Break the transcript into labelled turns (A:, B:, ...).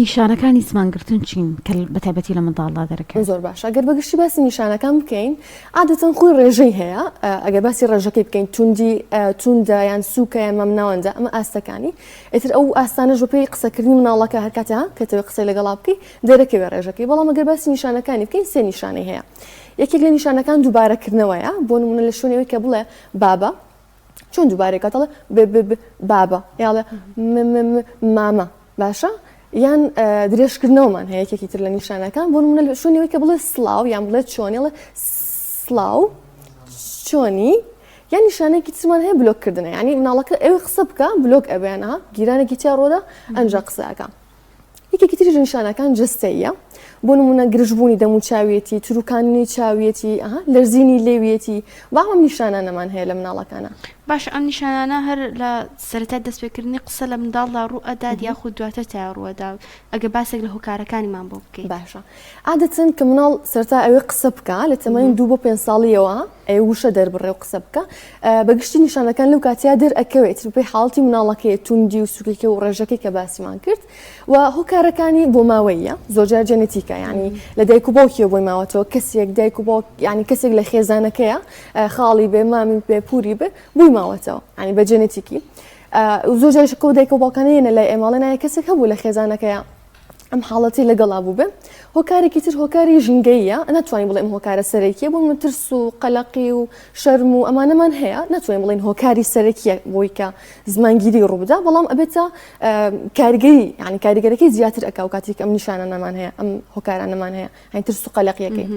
A: نیشانەکانی زمانگرتن چین کە بەتایبەتی لە منداڵدا دەرەکەن؟
B: زۆر باش. ئەگەر بەگشتی باسی نیشانەکان بکەین، عادەتەن خۆی ڕێژەی هەیە. ئەگەر باسی ڕێژەکەی بکەین، توندە یان سووکە یان مەمناوەندە، ئەمە ئاستەکانی. ئیتر ئەو ئاستانەش بەپێی قسەکردنی مناڵەکە هەر کاتێ کەتەوە قسەی لەگەڵا بکەی دەرەکەوێ ڕێژەکەی. بەڵام ئەگەر باسی نیشانەکانی بکەین، سێ نیشانەی هەیە. یەکێک لە نیشانەکان دووبارەکردنەوەیە. بۆ نمونە لە شوێنەوەی کە بڵێ بابە، چۆن دووبارێکە دەڵێ بابە یاڵێ مامە، باشە؟ یان درێژکردنەوەمان هەیە یەکێکی تر لە نیشانەکان. بۆ نمونە لە شوێنەوەی کە بڵێ سڵاو یان بڵێ چۆنی، ئەڵێ سڵاو چۆنی. یان نیشانێکی ترمان هەیە بلۆککردنە، یعنی مناڵەکە ئەوێ قسە بکە بلۆک ئەبێنە گیرانێکی تیا ڕۆدا ئەنجا قسەکە. یەکێکی تریش نیشانەکان جستەیە. بۆ نمونە گرژبوونی دەم و چاویەتی، تروکانی چاویەتی، لەرزینی لێویەتی، با ئەم نیشانانەمان هەیە لە مناڵەکانە.
C: باش ئەم نیشانانە هەر لە سەرەتای دەستپێکردنی قسە لە منداڵدا ڕوو ئەدات یاخود دواتر تا ڕووەدا ئەگە باسێک لە هۆکارەکانیمان بۆ بکەین؟
B: باشە. عادەتەن کە مناڵ سەرتا ئەوێ قسە بکە لە تەمەنی 2 بۆ 5 ساڵیەوە ئەوێ وشە دەربڕێ و قسە بکە، بەگشتی نیشانەکان لەو کاتیا دەرئەکەوێت بەپێی حاڵەتی مناڵەکەی توندی و سووکێکە و ڕێژەکەی کە باسیمان کرد. و هۆکارەکانی بۆ ماوەیە زۆرجار جەنێتیکە، یعنی لە دایک و باوکیەوە بۆی ماوەتەوە. کەسێک دایک و باوک یعنی کەسێک لە خێزانەکەیە، خاڵی بێ، مامی بێ، پووری بێ، بووی ماوەتەوە، ینی بە جەنێتیکی. زۆرجاریش کە دایک و باوکانەیەنە لای ئێماڵێ نایە کەسێک هەبوو لە خێزانەکەیە ئەم حاڵەتی لەگەڵا بوو بێ. هۆکارێکی تر هۆکاری ژنگەیە، ناتوانین بڵێم هۆکارە سەرەکیە، بۆ ترس و قەلەقی و شەرم و ئەمانەمان هەیە، ناتوانین بڵێن هۆکاری سەرەکیە بۆی کە زمانگیری ڕووبدا، بەڵام ئەبێتە کاریگەری، یعنی کاریگەرەکەی زیاتر ئەکا و کاتێک ئەم نیشانانەمان هەیە، ئەم هۆکارانەمان هەیە، هەین ترس و قەلەقیەکەی.